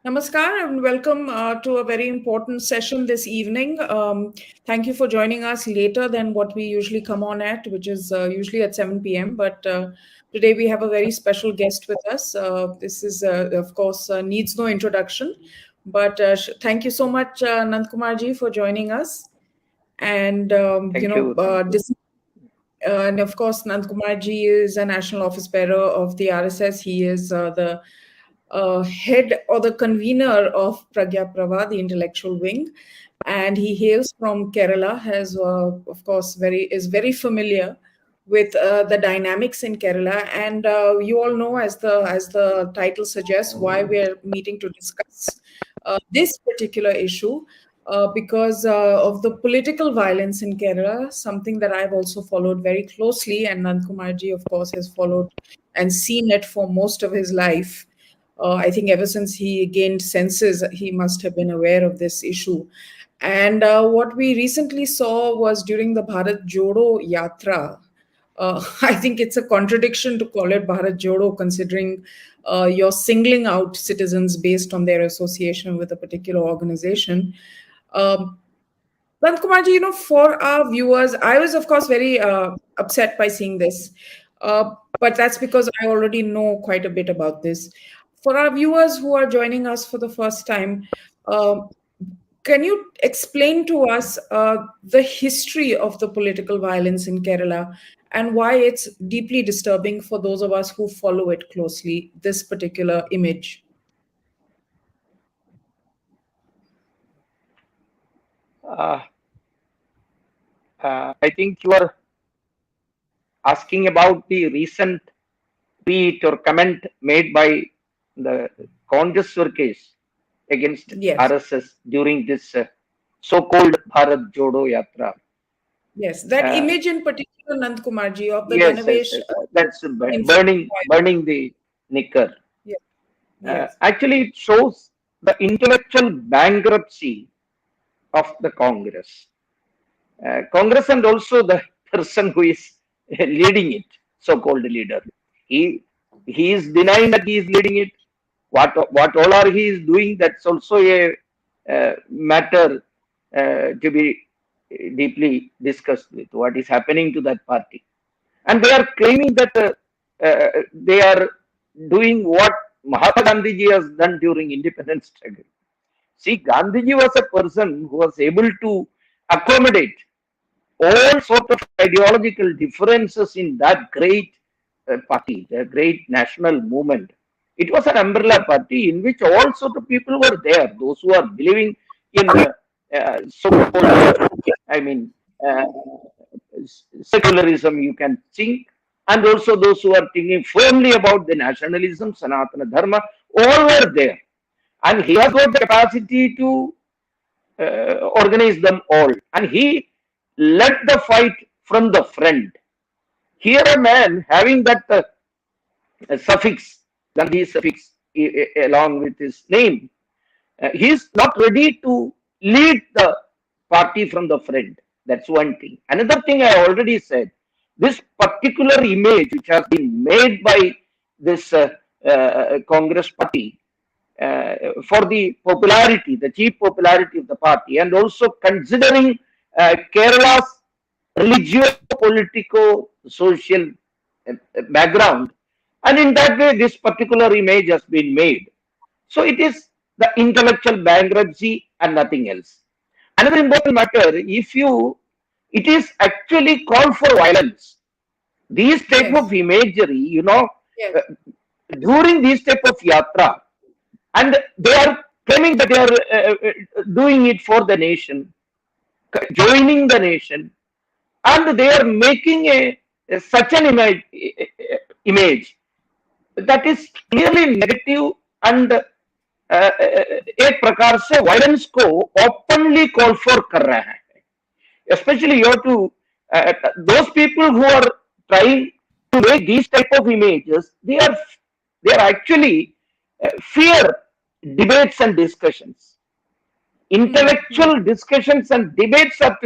Namaskar and welcome to a very important session this evening. Thank you for joining us later than what we usually come on at, which is usually at 7 p.m. But today we have a very special guest with us. This is, of course, needs no introduction. But thank you so much, Nandakumar ji, for joining us. And, Thank you. Thank you. and of course, Nandakumar ji is a national office bearer of the RSS. He is the head or the convener of Pragya Prava, the intellectual wing, and he hails from Kerala. Has of course is very familiar with the dynamics in Kerala, and you all know, as the title suggests, why we're meeting to discuss this particular issue. Because of the political violence in Kerala, something that I've also followed very closely, and Nandkumarji, of course, has followed and seen it for most of his life. I think ever since he gained senses, he must have been aware of this issue. And what we recently saw was during the Bharat Jodo Yatra. I think it's a contradiction to call it Bharat Jodo, considering you're singling out citizens based on their association with a particular organization. Um, Kumarji, for our viewers, I was, of course, very upset by seeing this, but that's because I already know quite a bit about this. For our viewers who are joining us for the first time, uh, can you explain to us the history of the political violence in Kerala and why it's deeply disturbing for those of us who follow it closely, this particular image? Uh, I think you are asking about the recent tweet or comment made by the Congress case against Yes. RSS during this so-called Bharat Jodo Yatra. Yes, that Uh, image in particular, Nand Kumarji, of the yes, yes, Ganavesh yes. That's in front of burning the knicker. Yes, yes, Actually, it shows the intellectual bankruptcy of the Congress. Congress and also the person who is leading it, so-called leader. He he is denying that he is leading it. What all are he is doing? That's also a matter to be deeply discussed with. What is happening to that party? And they are claiming that they are doing what Mahatma Gandhi ji has done during independence struggle. See, Gandhiji was a person who was able to accommodate all sort of ideological differences in that great party, the great national movement. It was an umbrella party in which all sort of people were there. Those who are believing in so-called, I mean, uh, secularism, you can think, and also those who are thinking firmly about the nationalism, Sanatana Dharma, all were there. And he has got the capacity to organize them all. And he led the fight from the front. Here, a man having that suffix, Gandhi suffix, along with his name, he is not ready to lead the party from the front. That's one thing. Another thing I already said, this particular image which has been made by this Congress party for the popularity, the cheap popularity of the party, and also considering Kerala's religio-politico-social background, and in that way, this particular image has been made. So it is the intellectual bankruptcy and nothing else. Another important matter, it is actually called for violence. These type yes, of imagery, yes, uh, during these type of yatra, and they are claiming that they are doing it for the nation, joining the nation, and they are making such an image that is clearly negative and एक प्रकार से violence को openly call for कर रहा है. Especially you have to those people who are trying to make these type of images, they are actually fear debates and discussions. Intellectual discussions and debates are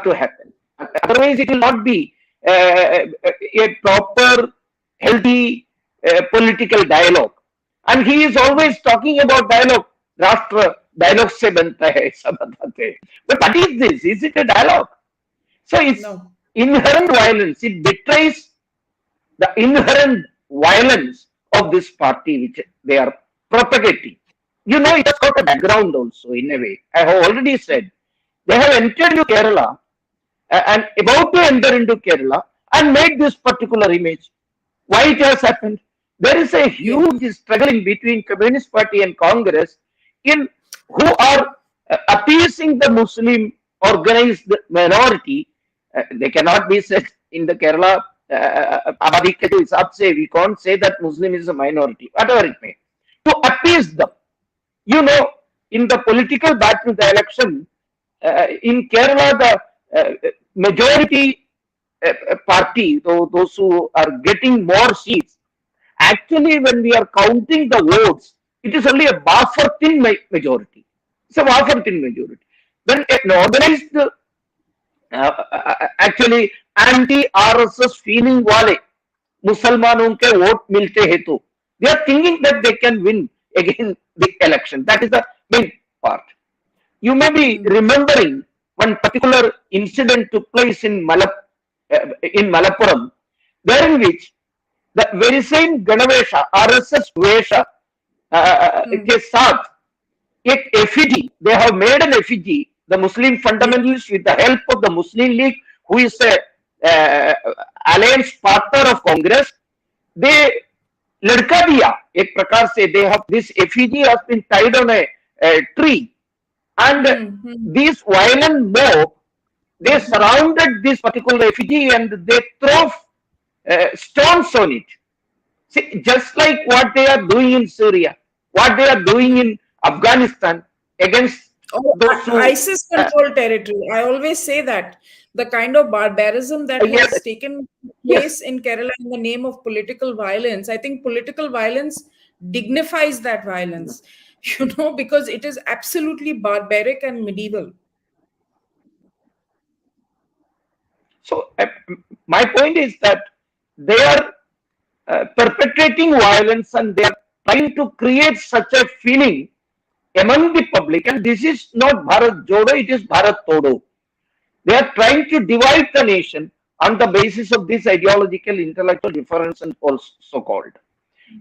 to happen. Otherwise, it will not be a proper, healthy political dialogue. And he is always talking about dialogue. Rashtra, dialogue se banta hai, aisa batate hain. But what is this? Is it a dialogue? So it's No. inherent violence. It betrays the inherent violence of this party which they are propagating. It has got a background also in a way. I have already said they have entered into Kerala and about to enter into Kerala and made this particular image. Why it has happened? There is a Yes. huge struggling between Communist Party and Congress in who are appeasing the Muslim organized minority. They cannot be said in the Kerala आबादी के जो हिसाब से we can't say that Muslim is a minority, whatever it may, to appease them. In the political battle, the election in Kerala, the majority party, those who are getting more seats, actually, when we are counting the votes, it is only a buffer thin majority. It's a buffer thin majority. When an organized actually anti RSS feeling वाले मुसलमानों के vote मिलते हैं तो they are thinking that they can win again the election. That is the main part. You may be remembering one particular incident took place in Malappuram, wherein which the very same Ganavesha, RSS Vesha के साथ एक effigy, they have made an effigy, the Muslim fundamentalists with the help of the Muslim League, who is a alliance partner of Congress, they लड़का दिया एक प्रकार से. They have this effigy has been tied on a tree. And these violent mob, they surrounded this particular effigy and they throw stones on it. See, just like what they are doing in Syria, what they are doing in Afghanistan against those who... ISIS controlled territory. I always say that. The kind of barbarism that Yes. has taken place in Kerala in the name of political violence, I think political violence dignifies that violence. Because it is absolutely barbaric and medieval. So my point is that they are perpetrating violence and they are trying to create such a feeling among the public. And this is not Bharat Jodo, it is Bharat Todo. They are trying to divide the nation on the basis of this ideological, intellectual difference and so called.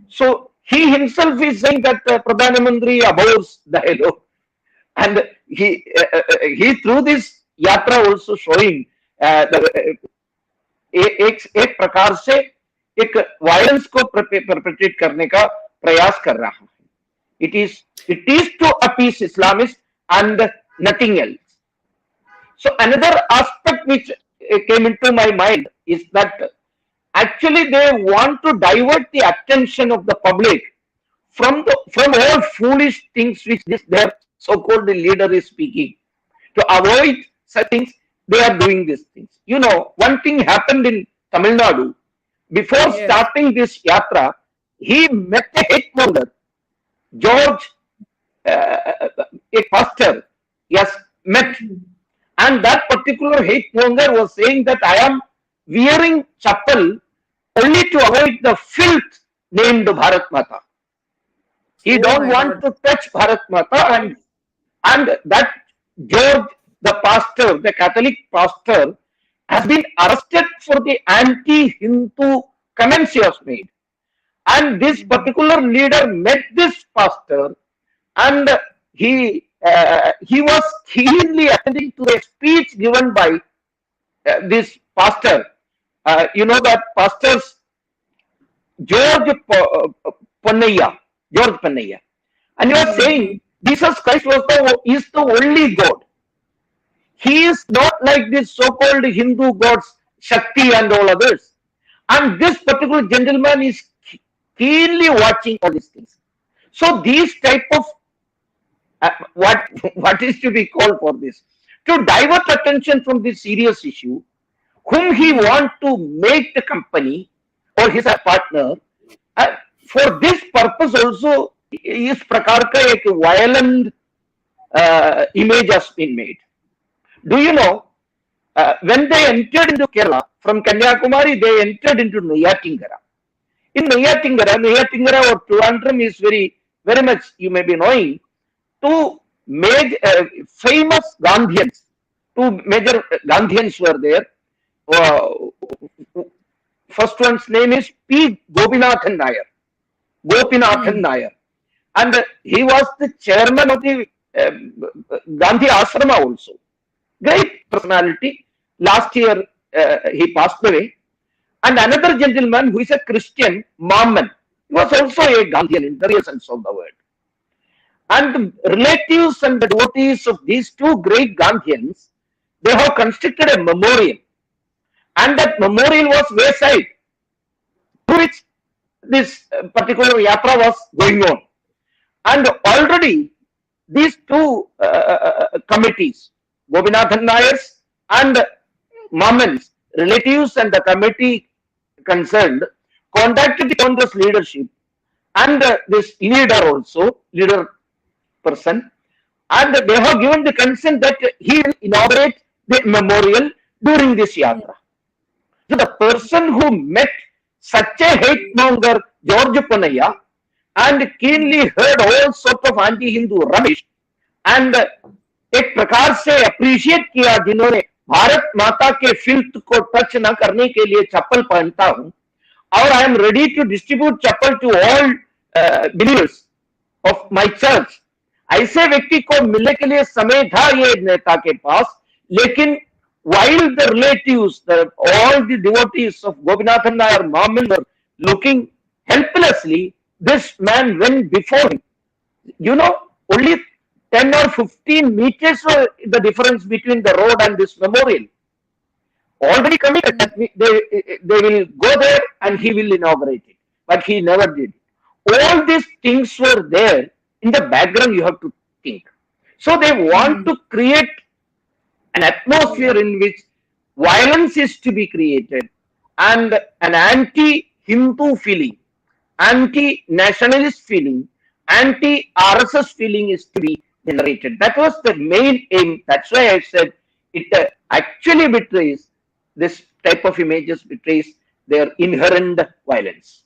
So he himself is saying that Pradhana Mantri abhors dialogue, and he through this yatra also showing एक प्रकार से एक violence को परपेट्रेट करने का प्रयास कर रहा है. It is to appease Islamists and nothing else. So another aspect which came into my mind is that actually they want to divert the attention of the public from all foolish things which their so-called leader is speaking. To avoid such things, they are doing these things. One thing happened in Tamil Nadu. Before starting this yatra, he met a hate monger, George, a pastor. Yes, met. And that particular hate monger was saying that I am wearing chappal only to avoid the filth named Bharat Mata. He don't want to touch Bharat Mata, and that George, the pastor, the Catholic pastor, has been arrested for the anti-Hindu comments he has made. And this particular leader met this pastor, and he was keenly attending to a speech given by this pastor. That pastor's George Pannaiya, and he was saying Jesus Christ is the only God. He is not like this so-called Hindu gods, Shakti and all others. And this particular gentleman is keenly watching all these things. So these type of what is to be called for this? To divert attention from this serious issue, whom he want to make the company or his partner, for this purpose also, इस प्रकार का एक violent image has been made. Do you know, when they entered into Kerala, from Kanyakumari, they entered into Neyyattingara. in Neyatingara or Trivandrum is very much, you may be knowing, two famous Gandhians, two major Gandhians were there. Uh, First one's name is P. Gopinathan Nair. Gopinathan Hmm. Nair. And he was the chairman of the Gandhi Ashrama also. Great personality. Last year he passed away. And another gentleman who is a Christian, Mamman, he was also a Gandhian in the real sense of the word. And the relatives and the devotees of these two great Gandhians, they have constructed a memorial. And that memorial was wayside, through which this particular yatra was going on. And already these two committees, Gopinathan Nayar's and Mamman's relatives and the committee concerned, contacted the Congress leadership and this leader person, and they have given the consent that he will inaugurate the memorial during this yatra. So the person who met such a hate monger, George Panaya, and keenly heard all sorts of anti-Hindu rubbish, and एक प्रकार से appreciate किया जिन्होंने भारत माता के filth को touch न करने के लिए चप्पल पहनता हूं और I am ready to distribute chappal to all believers of my church, ऐसे व्यक्ति को मिलने के लिए समय था ये नेता के पास. लेकिन while the relatives, all the devotees of Gopinathan Nair Mamman were looking helplessly, this man went before him. You know, only 10 or 15 meters were the difference between the road and this memorial. Already committed that they will go there and he will inaugurate it. But he never did. All these things were there in the background, you have to think. So they want to create an atmosphere in which violence is to be created and an anti-Hindu feeling, anti-nationalist feeling, anti-RSS feeling is to be generated. That was the main aim. That's why I said it actually betrays, this type of images betrays their inherent violence.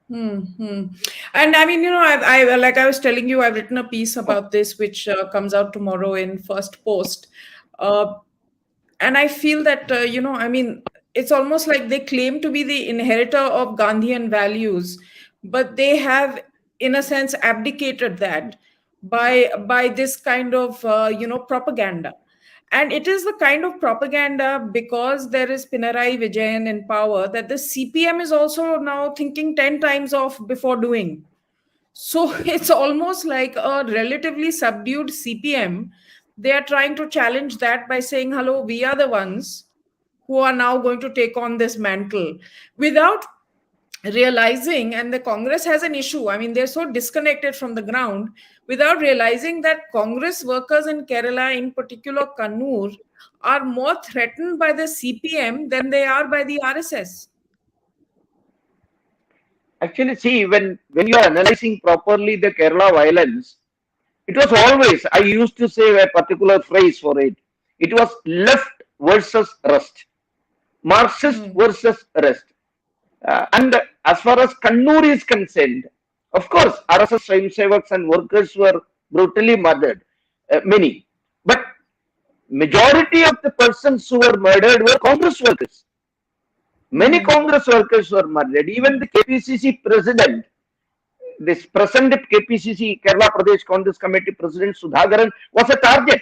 And I mean, I like I was telling you, I've written a piece about this, which comes out tomorrow in First Post. And I feel that, I mean, it's almost like they claim to be the inheritor of Gandhian values, but they have, in a sense, abdicated that by this kind of, propaganda. And it is the kind of propaganda, because there is Pinarayi Vijayan in power, that the CPM is also now thinking 10 times off before doing. So it's almost like a relatively subdued CPM. They are trying to challenge that by saying, hello, we are the ones who are now going to take on this mantle, without realizing, and the Congress has an issue. I mean, they're so disconnected from the ground, without realizing that Congress workers in Kerala, in particular Kannur, are more threatened by the CPM than they are by the RSS. Actually, see, when you are analyzing properly the Kerala violence, it was always, I used to say a particular phrase for it. It was left versus rest, Marxist versus rest. And as far as Kannur is concerned, of course, RSS Swayamsevaks and workers were brutally murdered, many. But majority of the persons who were murdered were Congress workers. Many Congress workers were murdered. Even the KPCC president, this present KPCC, Kerala Pradesh Congress Committee President Sudhakaran, was a target.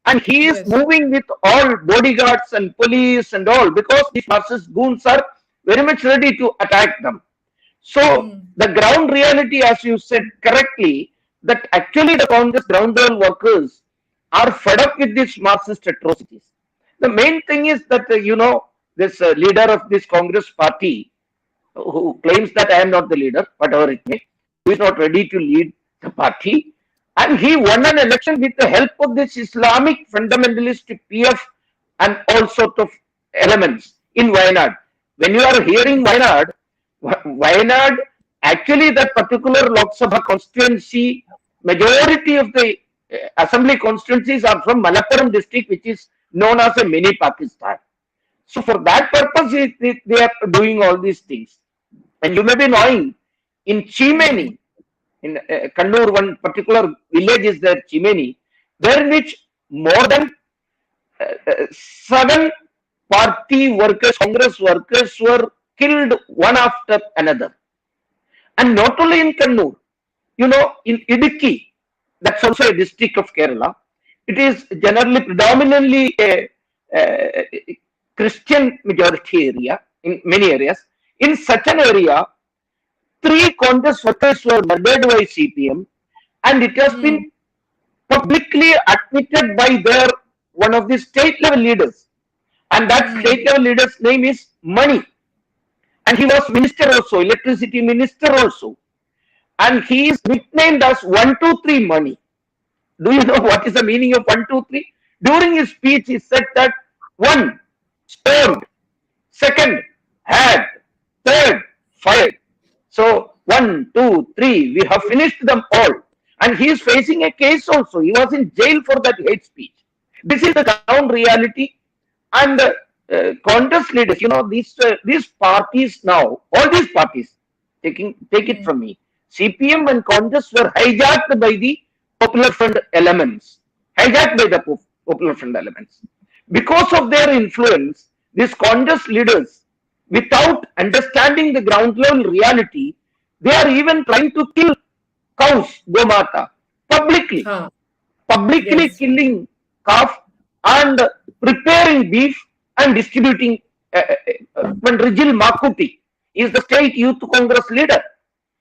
And he is moving with all bodyguards and police and all, because these Marxist goons are very much ready to attack them. So the ground reality, as you said correctly, that actually the Congress ground level workers are fed up with these Marxist atrocities. The main thing is that, this leader of this Congress party, who claims that I am not the leader, whatever it may, who is not ready to lead the party, and he won an election with the help of this Islamic fundamentalist PF and all sorts of elements in Wayanad. When you are hearing Wayanad, actually that particular Lok Sabha constituency, majority of the assembly constituencies are from Malappuram district, which is known as a mini Pakistan. So for that purpose, they are doing all these things. And you may be knowing in Chimeni, in Kannur, one particular village is there, Chimeni, there in which more than seven party workers, Congress workers were killed one after another. And not only in Kannur, in Idukki, that's also a district of Kerala, it is generally predominantly a Christian majority area in many areas. In such an area, three Congress workers were murdered by CPM, and it has been publicly admitted by their one of the state level leaders, and that state level leader's name is Mani, and he was minister also, electricity minister also, and he is nicknamed as 123 Mani. Do you know what is the meaning of 123? During his speech, he said that one, stoned, second, had, third, fired. So 1, 2, 3, we have finished them all. And he is facing a case also. He was in jail for that hate speech. This is the ground reality. And Congress leaders, these parties now, all these parties, take it from me, CPM and Congress were hijacked by the Popular Front elements. Hijacked by the Popular Front elements. Because of their influence, these Congress leaders, without understanding the ground level reality, they are even trying to kill cows, Gomata, publicly. Publicly Yes. killing calf and preparing beef and distributing. When Rijil Makuti is the state youth Congress leader,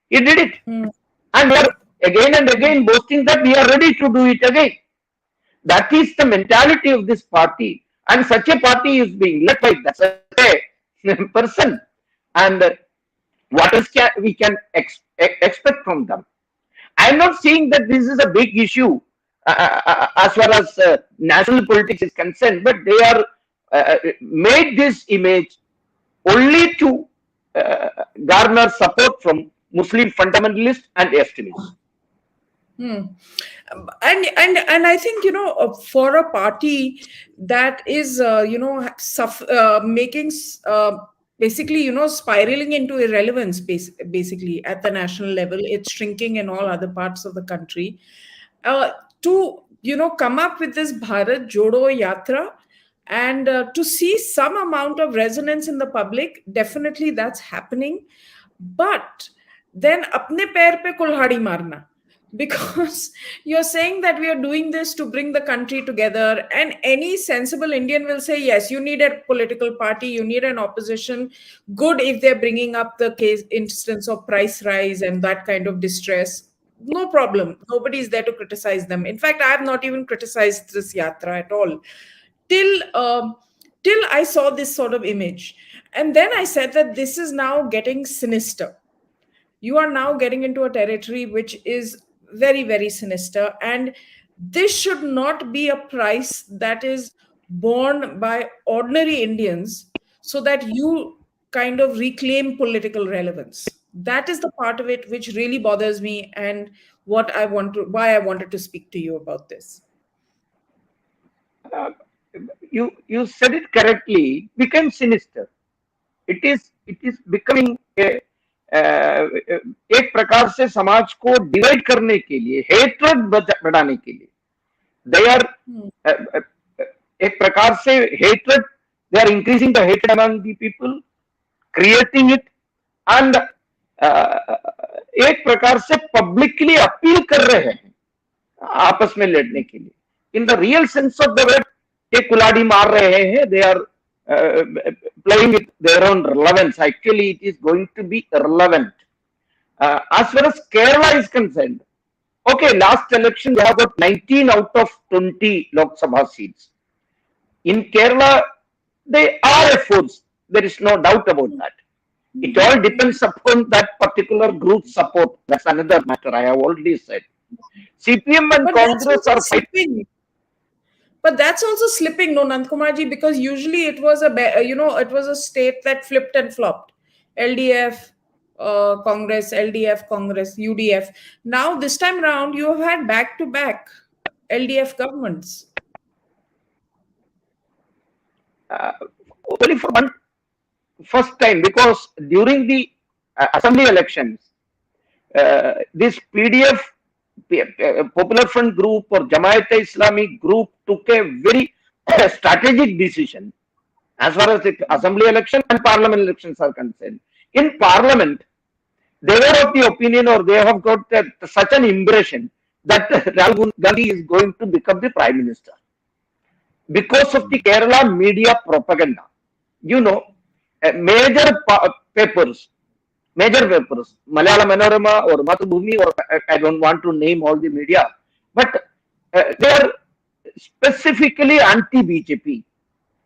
he did it. And they are again and again boasting that we are ready to do it again. That is the mentality of this party. And such a party is being led by such a person. And what else we can expect from them? I'm not saying that this is a big issue as far as national politics is concerned, but they are made this image only to garner support from Muslim fundamentalists and extremists. And I think for a party that is making basically spiraling into irrelevance basically at the national level, it's shrinking in all other parts of the country, to come up with this Bharat Jodo Yatra and to see some amount of resonance in the public, definitely that's happening. But then apne pair pe kulhadi marna, because you're saying that we are doing this to bring the country together, and any sensible Indian will say, yes, you need a political party, you need an opposition. Good if they're bringing up the case instance of price rise and that kind of distress, no problem, nobody is there to criticize them. In fact, I have not even criticized this yatra at all till I saw this sort of image. And then I said that this is now getting sinister. You are now getting into a territory which is very, very sinister. And this should not be a price that is borne by ordinary Indians so that you kind of reclaim political relevance. That is the part of it which really bothers me, and why I wanted to speak to you about this. You said it correctly. Became sinister. It is becoming एक प्रकार से समाज को divide करने के लिए, hatred बढ़ाने के लिए, दे आर एक प्रकार से hatred, they are increasing the hatred among the people, creating it, and एक प्रकार से पब्लिकली अपील कर रहे हैं आपस में लड़ने के लिए. In the real sense of the word ये कुलाड़ी मार रहे हैं. They are playing with their own relevance. Actually, it is going to be irrelevant. As far as Kerala is concerned, okay, last election they have got 19 out of 20 Lok Sabha seats. In Kerala, they are a force. There is no doubt about that. It all depends upon that particular group's support. That's another matter. I have already said. CPM and Congress are fighting. But that's also slipping, no, Nandakumarji, because usually it was it was a state that flipped and flopped. LDF, Congress, LDF, Congress, UDF. Now this time around, you have had back-to-back LDF governments. Only for one first time, because during the assembly elections, this PDF Popular Front group or Jamaat Islamic group took a very strategic decision as far as the assembly election and parliament elections are concerned. In parliament, they were of the opinion, or they have got such an impression that Rahul Gandhi is going to become the prime minister because of the Kerala media propaganda. You know, papers, major papers, Malayalam Manorama or Mathrubhumi, or I don't want to name all the media, but they are specifically anti-BJP.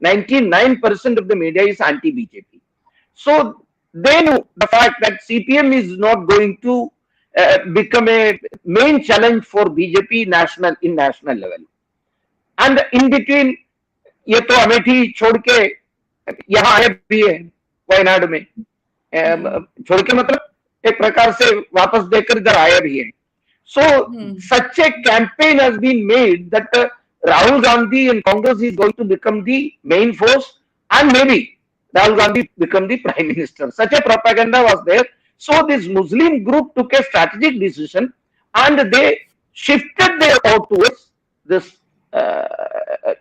99% of the media is anti-BJP. So they knew the fact that CPM is not going to become a main challenge for BJP in national level. And in between, ये तो अमेठी छोड़ के यहाँ आए भी है वायनाड में, छोड़ के मतलब एक प्रकार से वापस देकर इधर आए भी है. So such a campaign has been made that Rahul Gandhi and Congress is going to become the main force, and maybe Rahul Gandhi become the prime minister. Such a propaganda was there. So this Muslim group took a strategic decision and they shifted their vote towards this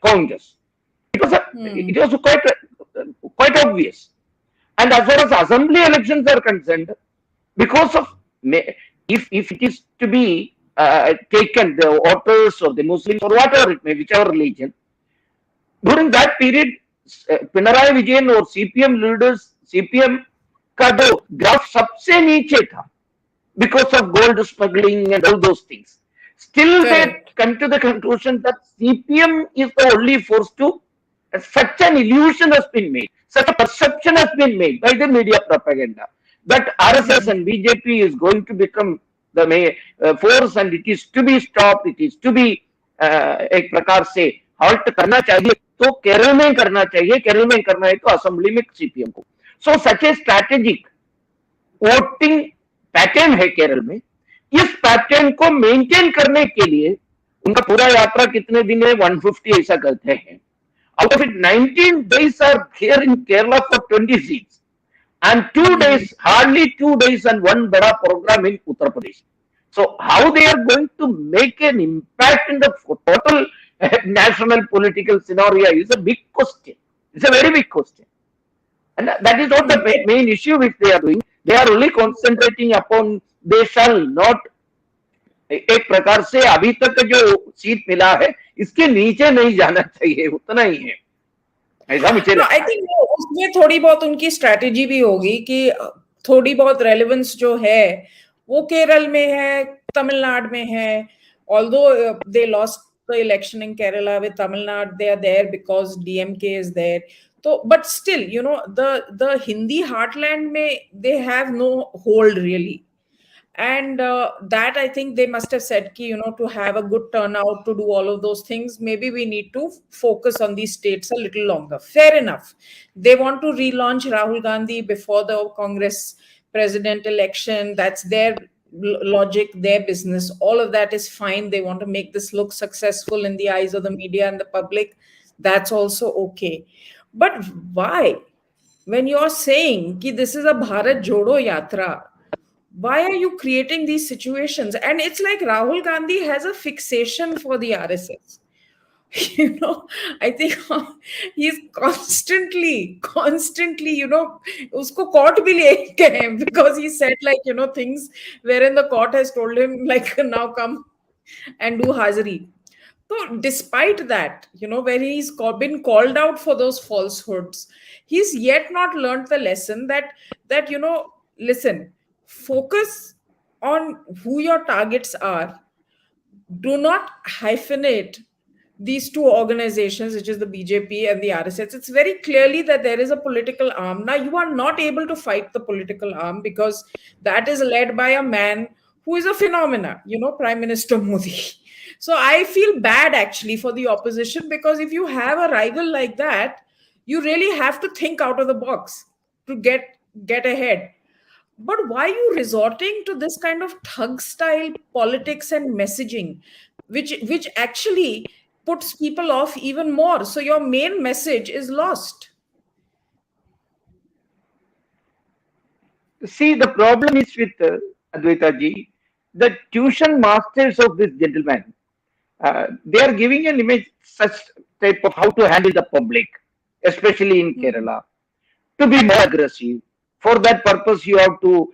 Congress. It was quite obvious. And as far as assembly elections are concerned, because of if it is to be taken, the voters or the Muslims or whatever it may, whichever religion, during that period, Pinarayi Vijayan or CPM leaders, CPM का जो graph सबसे नीचे था because of gold smuggling and all those things. Still, they come to the conclusion that CPM is the only force to. Such an illusion has been made, such a perception has been made by the media propaganda that RSS and BJP is going to become the force and it is to be stopped, it is to be एक प्रकार से halt करना चाहिए तो केरल में करना चाहिए, केरल में करना है तो असेंबली में सीपीएम को. सो सच ए स्ट्रैटेजिक वोटिंग पैटर्न है केरल में. इस पैटर्न को मेंटेन करने के लिए उनका पूरा यात्रा कितने दिन है, 150 ऐसा करते हैं. Out of it, 19 days are here in Kerala for 20 seats. And 2 days, hardly 2 days, and one bada program in Uttar Pradesh. So, how they are going to make an impact in the total national political scenario is a big question. It's a very big question. And that is not the main issue which they are doing. They are only concentrating upon they shall not. एक प्रकार से अभी तक जो seat मिला है इसके नीचे नहीं जाना चाहिए, उतना ही है ऐसा मुझे लगता है. आई थिंक उसमें थोड़ी बहुत उनकी स्ट्रेटेजी भी होगी कि थोड़ी बहुत रेलेवेंस जो है वो केरल में है, तमिलनाडु में है. Although they lost the election in Kerala with Tamil Nadu, they are there because DMK is there. तो but still you know the Hindi heartland में they have no hold really. And that I think they must have said ki, you know, to have a good turnout, to do all of those things, maybe we need to focus on these states a little longer. Fair enough. They want to relaunch Rahul Gandhi before the Congress president election. That's their logic, their business. All of that is fine. They want to make this look successful in the eyes of the media and the public. That's also okay. But why? When you're saying ki this is a Bharat Jodo Yatra, why are you creating these situations? And it's like Rahul Gandhi has a fixation for the RSS. You know, I think he's constantly, you know, usko court bhi le gaye because he said like, you know, things wherein the court has told him like, now come and do hazari. So despite that, you know, where he's been called out for those falsehoods, he's yet not learned the lesson that you know, listen, focus on who your targets are. Do not hyphenate these two organizations, which is the BJP and the RSS. It's very clearly that there is a political arm. Now, you are not able to fight the political arm because that is led by a man who is a phenomena, you know, Prime Minister Modi. So I feel bad actually for the opposition, because if you have a rival like that, you really have to think out of the box to get ahead. But why are you resorting to this kind of thug style politics and messaging, which actually puts people off even more? So your main message is lost. See, the problem is with Advaita ji, the tuition masters of this gentleman, they are giving an image such type of how to handle the public, especially in Hmm. Kerala, to be more aggressive. For that purpose, you have to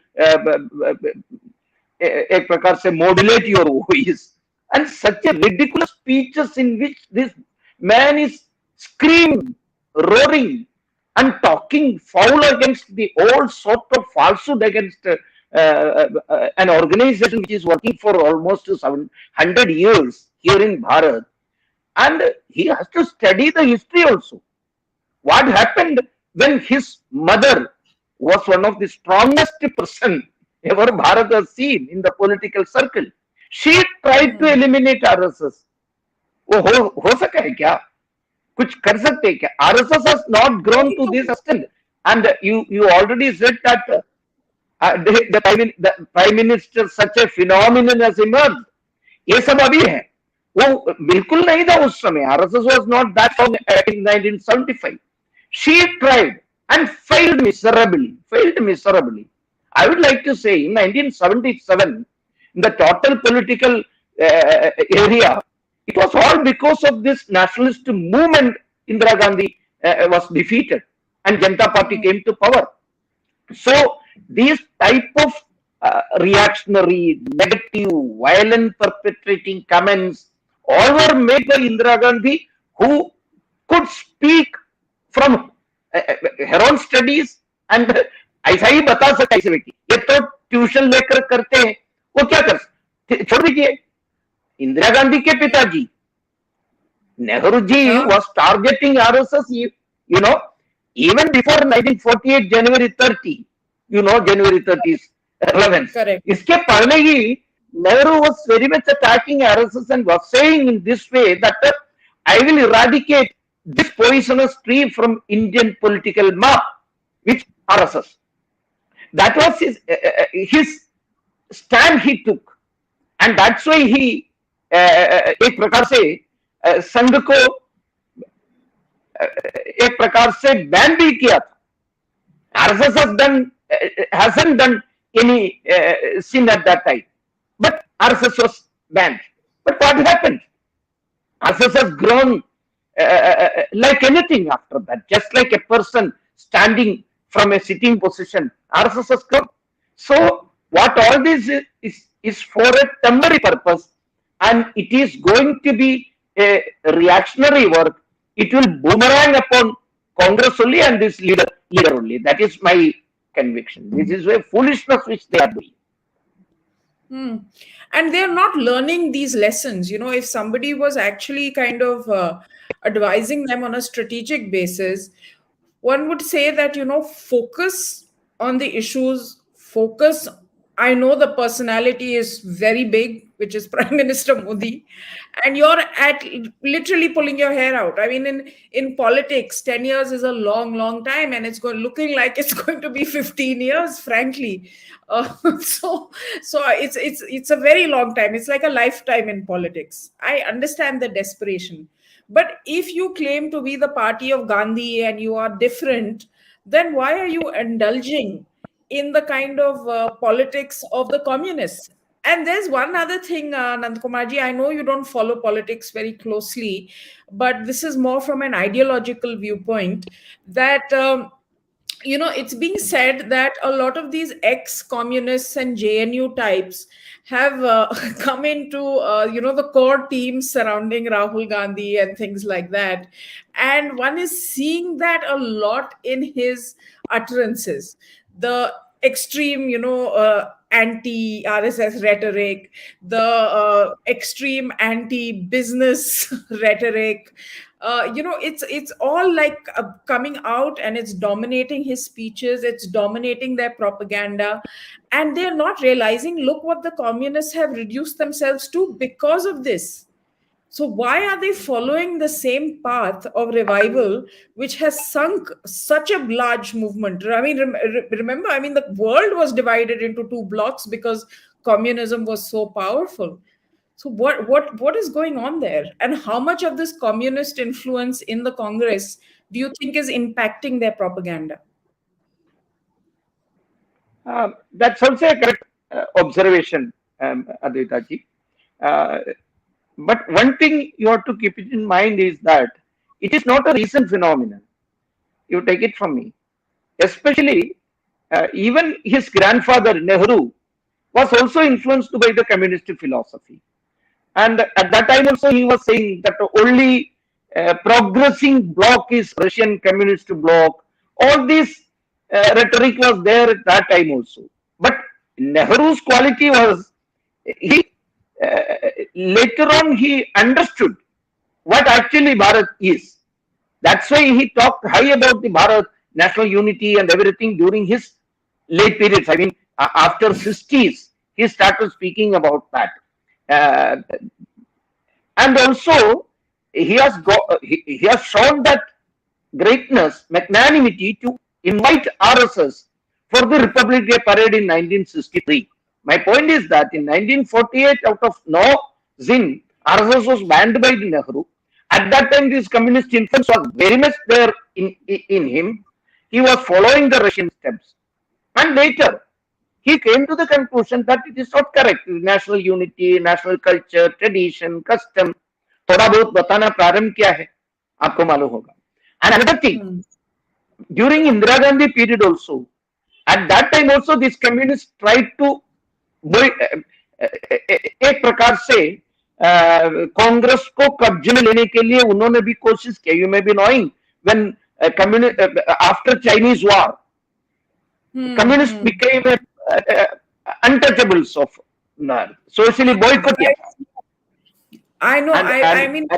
एक प्रकार से modulate your voice and such a ridiculous speeches in which this man is screaming, roaring, and talking foul against the all sort of falsehood against an organization which is working for almost 700 years here in Bharat, and he has to study the history also. What happened when his mother was one of the strongest person ever Bharat has seen in the political circle. She tried to Hmm. eliminate RSS. वो हो सका है क्या कुछ कर सकते हैं क्या RSS has not grown to this extent and you already said that the prime minister such a phenomenon has emerged ये सब अभी है वो बिल्कुल नहीं था उस समय RSS was not that strong in 1975 she tried and failed miserably. Failed miserably. I would like to say in 1977, in the total political area, it was all because of this nationalist movement. Indira Gandhi was defeated and Janata Party Hmm. came to power. So these type of reactionary, negative, violent perpetrating comments all were made by Indira Gandhi who could speak from her own studies and ऐसा ही बता सकता है ऐसे व्यक्ति ये तो tuition लेकर करते हैं वो क्या कर छोड़ दीजिए इंदिरा गांधी के पिताजी Nehruji Ah, was targeting RSS, you know, even before 1948 January 30, you know, January 30th relevance. correct. इसके पहले ही Nehru was very much attacking RSS and was saying in this way that I will eradicate this poisonous tree from Indian political map, which RSS. That was his stand he took, and that's why he एक प्रकार से संघ को एक प्रकार से ban भी किया था RSS hasn't done any sin at that time, but RSS was banned. But what happened? RSS has grown like anything after that, just like a person standing from a sitting position. RSS has grown. So what all this is for a temporary purpose, and it is going to be a reactionary work. It will boomerang upon Congress only and this leader only. That is my conviction. This is a foolishness which they are doing. Hmm. And they're not learning these lessons. If somebody was actually kind of advising them on a strategic basis, one would say that, focus on the issues, focus. I know the personality is very big, which is Prime Minister Modi, and you're at literally pulling your hair out. I mean, in politics, 10 years is a long, long time, and it's going looking like it's going to be 15 years, frankly. Uh, so it's a very long time. It's like a lifetime in politics. I understand the desperation, but if you claim to be the party of Gandhi and you are different, then why are you indulging in the kind of politics of the communists? And there's one other thing, Nandkumarji, I know you don't follow politics very closely, but this is more from an ideological viewpoint that. It's being said that a lot of these ex-communists and JNU types have come into the core teams surrounding Rahul Gandhi and things like that, and one is seeing that a lot in his utterances. The extreme, anti RSS rhetoric, the extreme anti business rhetoric. It's all like coming out, and it's dominating his speeches, it's dominating their propaganda, and they're not realizing, look what the communists have reduced themselves to because of this. So why are they following the same path of revival, which has sunk such a large movement? I mean, remember, I mean, the world was divided into two blocks because communism was so powerful. So what is going on there, and how much of this communist influence in the Congress do you think is impacting their propaganda? That's also a correct observation, Advaita ji. Uh, but one thing you have to keep it in mind is that it is not a recent phenomenon. You take it from me. Especially, even his grandfather Nehru was also influenced by the communist philosophy. And at that time also he was saying that only progressing bloc is Russian communist bloc. All this rhetoric was there at that time also. But Nehru's quality was he uh, later on he understood what actually Bharat is. That's why he talked high about the Bharat, national unity and everything during his late periods. I mean, after 60s, he started speaking about that. Uh, and also, he has shown that greatness, magnanimity to invite RSS for the Republic Day parade in 1963. My point is that in 1948, out of no zin, RSS was banned by Nehru. At that time, this communist influence was very much there in him. He was following the Russian steps. And later, he came to the conclusion that it is not correct. National unity, national culture, tradition, custom. थोड़ा बहुत बताना प्रारंभ किया है आपको मालूम होगा. And another thing, Hmm. during Indira Gandhi period also, at that time also this communists tried to एक प्रकार से कांग्रेस को कब्जे में लेने के लिए उन्होंने भी कोशिश की. You may be knowing when after Chinese war, communists Hmm. became untouchables of socially boycott किया था. I know. And I mean,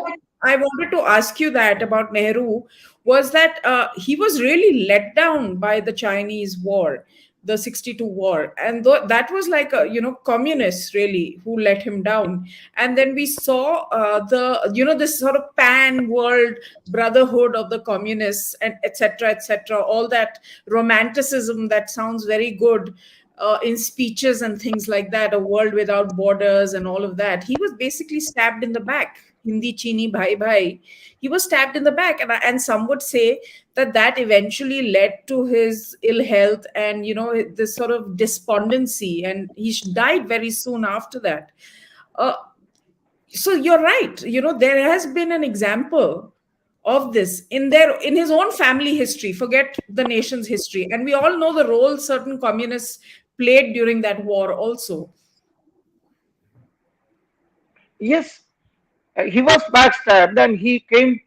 I wanted to ask you that about Nehru was that he was really let down by the Chinese war, the 62 war. And that was like a, communists really who let him down. And then we saw this sort of pan world brotherhood of the communists and etc., all that romanticism that sounds very good in speeches and things like that, a world without borders and all of that. He was basically stabbed in the back. Hindi chini bhai bhai. He was stabbed in the back, and some would say that eventually led to his ill health and this sort of despondency, and he died very soon after that. Uh, so you're right. There has been an example of this in his own family history, forget the nation's history, and we all know the role certain communists played during that war also. Yes, he was backstabbed and he came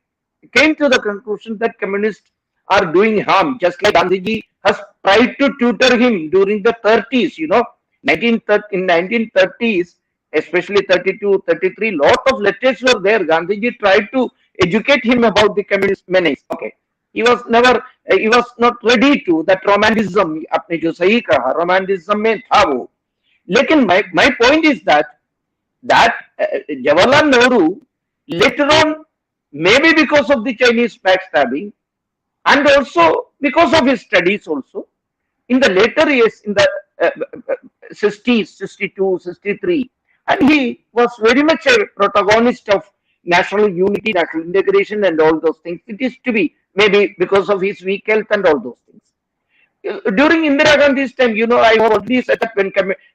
to the conclusion that communists are doing harm, just like Gandhiji has tried to tutor him during the 30s, 1930, in 1930s, especially 32, 33, lot of letters were there. Gandhiji tried to educate him about the communist menace. Okay. He was not ready to that romanticism. आपने जो सही कहा, romanticism में था वो. लेकिन my point is that Jawaharlal Nehru later on, maybe because of the Chinese backstabbing and also because of his studies also, in the later years, in the 60s, 62, 63, and he was very much a protagonist of national unity, national integration and all those things. It is to be maybe because of his weak health and all those things. During Indira Gandhi's time, I have already said that when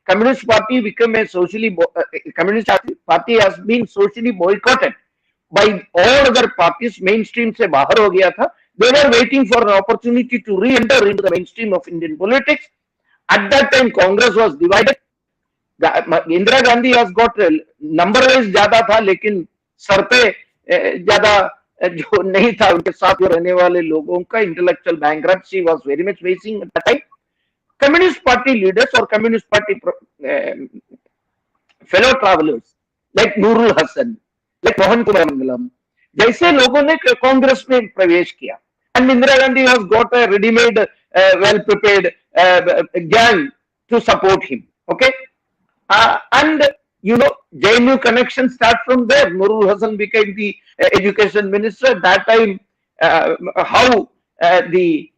Communist Party became a Communist Party has been socially boycotted by all other parties, mainstream से बाहर हो गया था. They were waiting for an opportunity to re-enter into the mainstream of Indian politics. At that time, Congress was divided. Indira Gandhi has got number wise ज्यादा था, लेकिन sir पे ज्यादा जो नहीं था उनके साथ रहने वाले लोगों का intellectual bankruptcy was very much facing at that time. Communist Party leaders or Communist Party fellow travelers like Nurul Hasan, like Mohan Kumar Mangalam, जैसे लोगों ने कांग्रेस में प्रवेश किया. And Indira Gandhi has got a ready-made, well-prepared gang to support him. Okay, and JNU connection start from there. Nurul Hasan became the education minister at that time. How the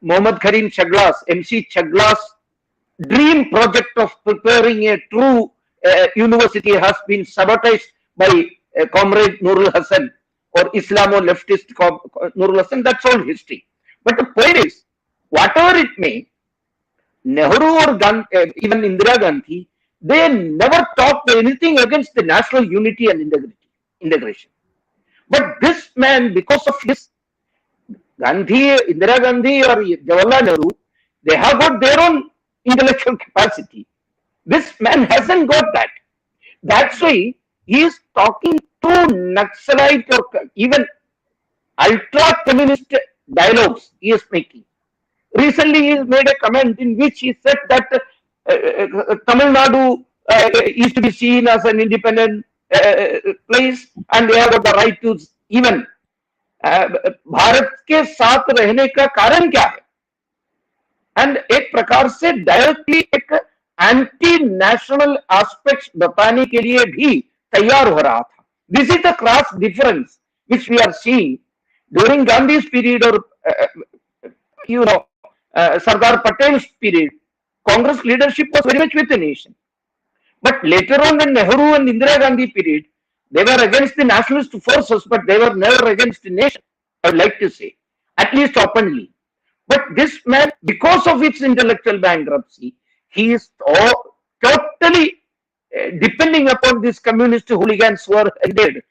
Mohammad Karim Chaglas, MC Chaglas dream project of preparing a true university has been sabotaged by comrade Nurul Hasan or Islamo leftist Nurul Hasan. That's all history. But the point is, whatever it may, Nehru or even Indira Gandhi, they never talked anything against the national unity and integration. But this man, because of his Gandhi, Indira Gandhi or Jawaharlal Nehru, they have got their own intellectual capacity. This man hasn't got that. That's why he is talking to Naxalite or even ultra communist dialogues he is making. Recently, he made a comment in which he said that Tamil Nadu is to be seen as an independent place and they have got the right to even Bharat के साथ रहने का कारण क्या है and एक प्रकार से डायरेक्टली एक एंटी नेशनल एस्पेक्ट्स बताने के लिए भी तैयार हो रहा था this is the cross difference which we are seeing during Gandhi's period और you know Sardar Patel's period Congress leadership was very much with the nation but later on in Nehru and Indira Gandhi period they were against the nationalist forces but they were never against the nation I would like to say at least openly. But this man, because of its intellectual bankruptcy, he is totally depending upon these communist hooligans who are entered,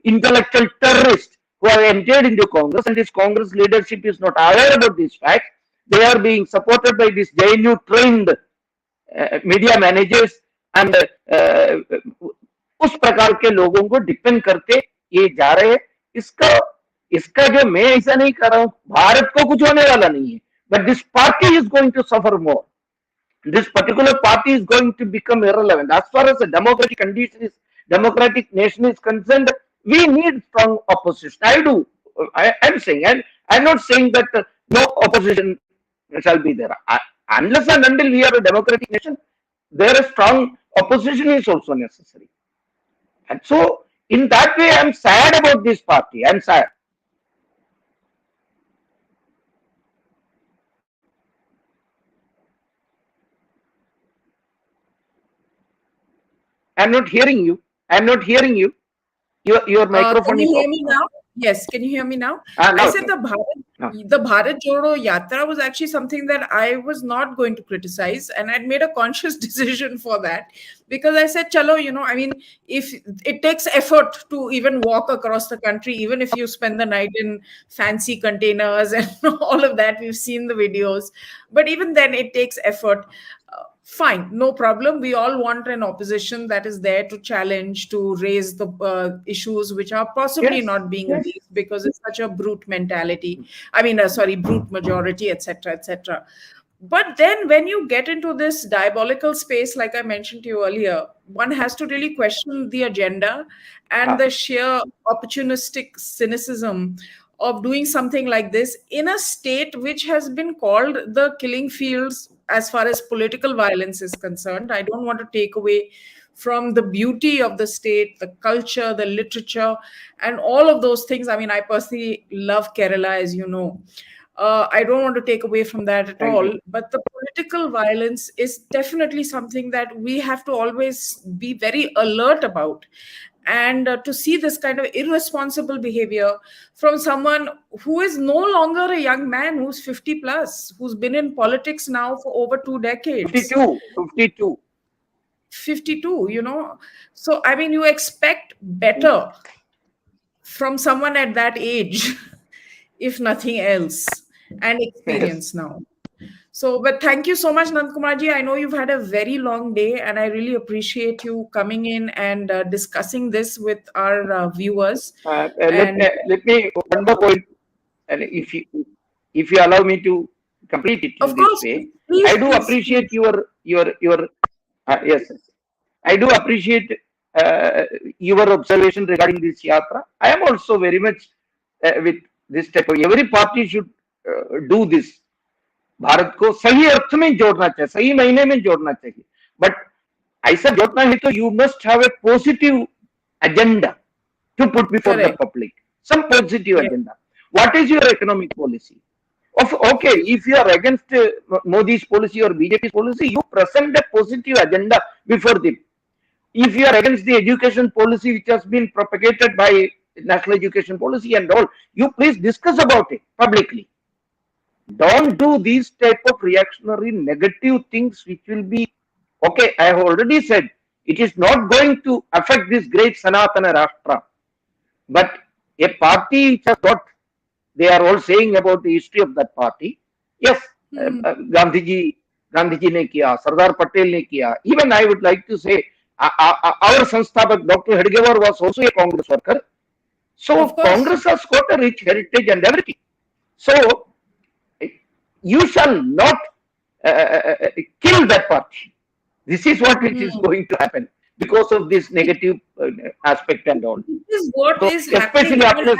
intellectual terrorists who are entered into Congress, and this Congress leadership is not aware about this fact. They are being supported by these JNU trained media managers and उस प्रकार के लोगों को depend करके ये जा रहे हैं इसका इसका जो मैं ऐसा नहीं कर रहा हूं भारत को कुछ होने वाला नहीं है but this party is going to suffer more this particular party is going to become irrelevant as far as the democratic condition is democratic nation is concerned we need strong opposition I do I'm saying and I'm not saying that no opposition shall be there unless and until we are a democratic nation there a strong opposition is also necessary and so in that way I'm sad about this party I'm sad. I'm not hearing you. I'm not hearing you. Your microphone can you is hear off. me now? Yes, can you hear me now? No, I said the Bharat Jodo Yatra was actually something that I was not going to criticize, and I'd made a conscious decision for that because I said, "Chalo, I mean, if it takes effort to even walk across the country, even if you spend the night in fancy containers and all of that, we've seen the videos, but even then, it takes effort." Fine, no problem. We all want an opposition that is there to challenge, to raise the issues which are possibly not being raised because it's such a brute mentality. I mean, brute majority, etc., etc. But then when you get into this diabolical space, like I mentioned to you earlier, one has to really question the agenda and the sheer opportunistic cynicism of doing something like this in a state which has been called the killing fields as far as political violence is concerned. I don't want to take away from the beauty of the state, the culture, the literature, and all of those things. I mean, I personally love Kerala, as you know. I don't want to take away from that at all. But the political violence is definitely something that we have to always be very alert about. And to see this kind of irresponsible behavior from someone who is no longer a young man, who's 50 plus, who's been in politics now for over 2 decades. 52, So, I mean, you expect better from someone at that age, if nothing else, and experience now. So, but thank you so much, Nandakumarji. I know you've had a very long day, and I really appreciate you coming in and discussing this with our viewers. Let me one more point, and if you allow me to complete it in this way, please, I do appreciate your yes, I do appreciate your observation regarding this yatra. I am also very much with this type of every party should do this. Bharat को सही अर्थ में जोड़ना चाहिए सही महीने में जोड़ना चाहिए बट ऐसा जोड़ना है तो you must have a positive agenda to put before the public some positive agenda what is your economic policy of okay if you are against Modi's policy or BJP's policy you present a positive agenda before them if you are against the education policy which has been propagated by national education policy and all you please discuss about it publicly Don't do these type of reactionary negative things which will be okay. I have already said it is not going to affect this great Sanatana Rashtra, but a party which has got, they are all saying about the history of that party. Yes, Hmm. Gandhiji ne kiya, Sardar Patel ne kiya. Even I would like to say our Sansthapak Dr. Hedgewar was also a Congress worker. So Of course. Congress has got a rich heritage and everything. So you shall not kill that party. This is what it is Hmm. going to happen because of this negative aspect and all. This is what So is happening. especially after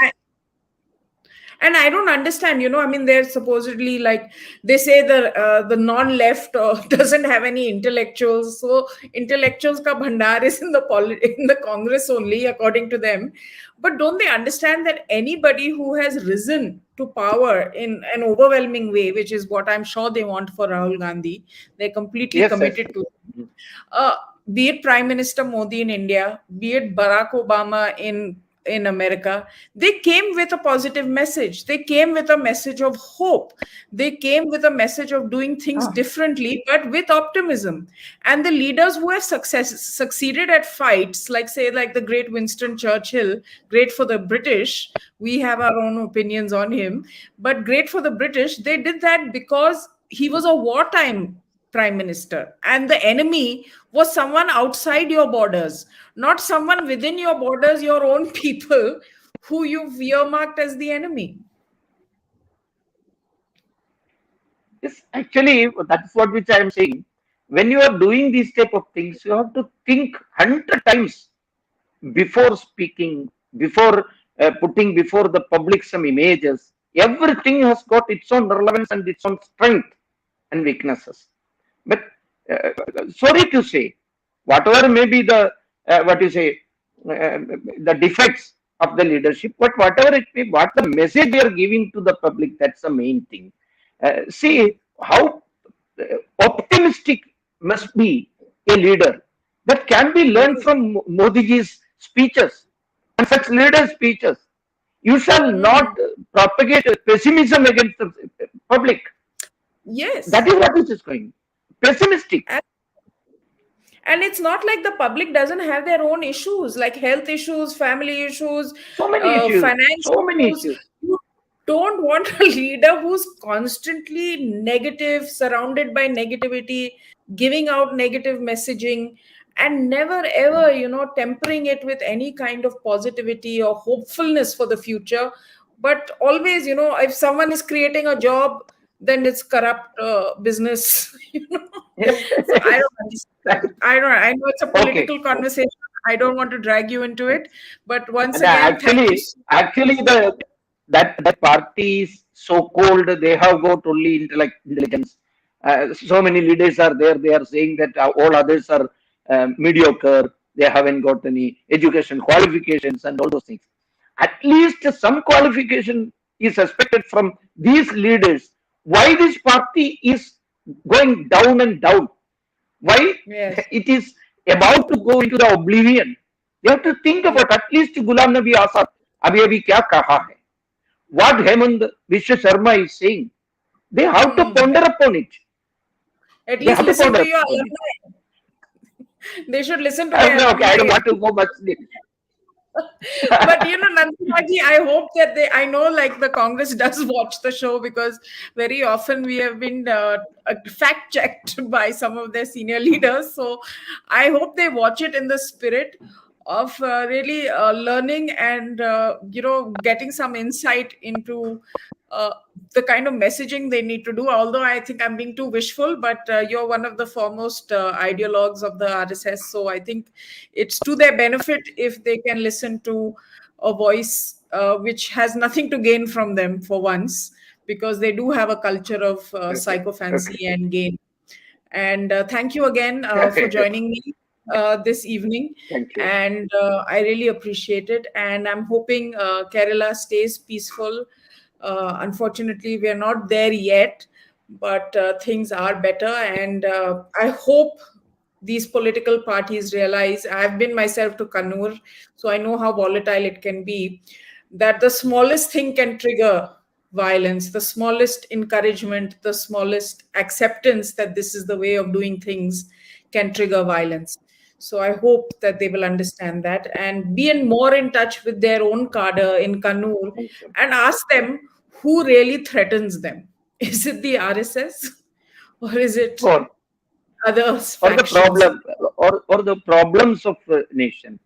And I don't understand, I mean, they're supposedly like, they say the non-left doesn't have any intellectuals. So intellectuals ka bhandar is in in the Congress only, according to them. But don't they understand that anybody who has risen to power in an overwhelming way, which is what I'm sure they want for Rahul Gandhi, they're completely yes, yes, committed to it. uh, be it Prime Minister Modi in India, be it Barack Obama in America, they came with a positive message. They came with a message of hope. They came with a message of doing things ah, differently, but with optimism. And the leaders who have succeeded at fights, like say, like the great Winston Churchill, great for the British. We have our own opinions on him, but great for the British. They did that because he was a wartime prime minister, and the enemy was someone outside your borders, not someone within your borders, your own people who you've earmarked as the enemy. yes, actually, that's what which I am saying. When you are doing these type of things, you have to think 100 times before speaking, before putting before the public some images. Everything has got its own relevance and its own strength and weaknesses. But uh, sorry to say, whatever may be the what you say, the defects of the leadership, but whatever it may, what the message we are giving to the public, that's the main thing. See how optimistic must be a leader that can be learned Yes. from Modiji's speeches and such leaders' speeches. You shall not Hmm. propagate pessimism against the public. That Yes. is what it is going. Pessimistic. And it's not like the public doesn't have their own issues, like health issues, family issues, So many issues. finance So many issues. issues. You don't want a leader who's constantly negative, surrounded by negativity, giving out negative messaging, and never ever, tempering it with any kind of positivity or hopefulness for the future. But always, if someone is creating a job, then it's corrupt business. Yes. So I don't understand. I know it's a Okay. political conversation. I don't want to drag you into it. But once And again, thank you. actually, the that party is so cold. They have got only intelligence. So many leaders are there. They are saying that all others are mediocre. They haven't got any education qualifications and all those things. At least some qualification is expected from these leaders. Why this party is going down and down? Why Yes. it is about to go into the oblivion? You have to think Yeah. about at least Gulam Nabi Azad. अभी अभी क्या कहा है? What Hemant Vishwa Sharma is saying, they have to Hmm. ponder upon it. At They least have to listen ponder to your upon it. alumni. They should listen to the Okay, I don't alumni. want to go much deep. But Nandamaji, I hope that I know like the Congress does watch the show, because very often we have been fact checked by some of their senior leaders. So I hope they watch it in the spirit of really learning and getting some insight into uh, the kind of messaging they need to do. Although I think I'm being too wishful, but you're one of the foremost ideologues of the RSS, so I think it's to their benefit if they can listen to a voice which has nothing to gain from them for once, because they do have a culture of Okay, psychophancy okay, and gain. And thank you again for okay. joining me this evening. Thank you. And I really appreciate it. And I'm hoping Kerala stays peaceful. Unfortunately, we are not there yet, but things are better. And I hope these political parties realize, I've been myself to Kannur, so I know how volatile it can be, that the smallest thing can trigger violence, the smallest encouragement, the smallest acceptance that this is the way of doing things can trigger violence. So I hope that they will understand that and be more in touch with their own cadre in Kannur Thank you. and ask them who really threatens them. Is it the RSS or is it Or other or the factions problem or the problems of the nation.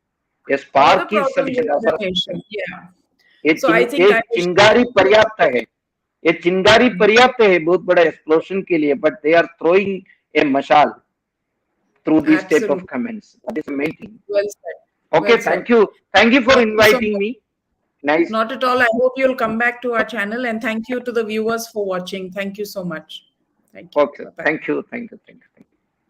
A or the spark is problems sufficient. of the nation? Yeah. So I think I एक wish. चिंगारी पर्याप्त है. ये चिंगारी पर्याप्त है बहुत बड़ा एक्सप्लोशन के लिए, but they are throwing a mashal through these type of Absolutely. comments. That is the main thing. Well said. Okay, Well said. thank you for Thank you so inviting much. me. Nice. Not at all. I hope you'll come back to our channel and thank you to the viewers for watching. Thank you so much. Thank you. Okay, Bye-bye. thank you.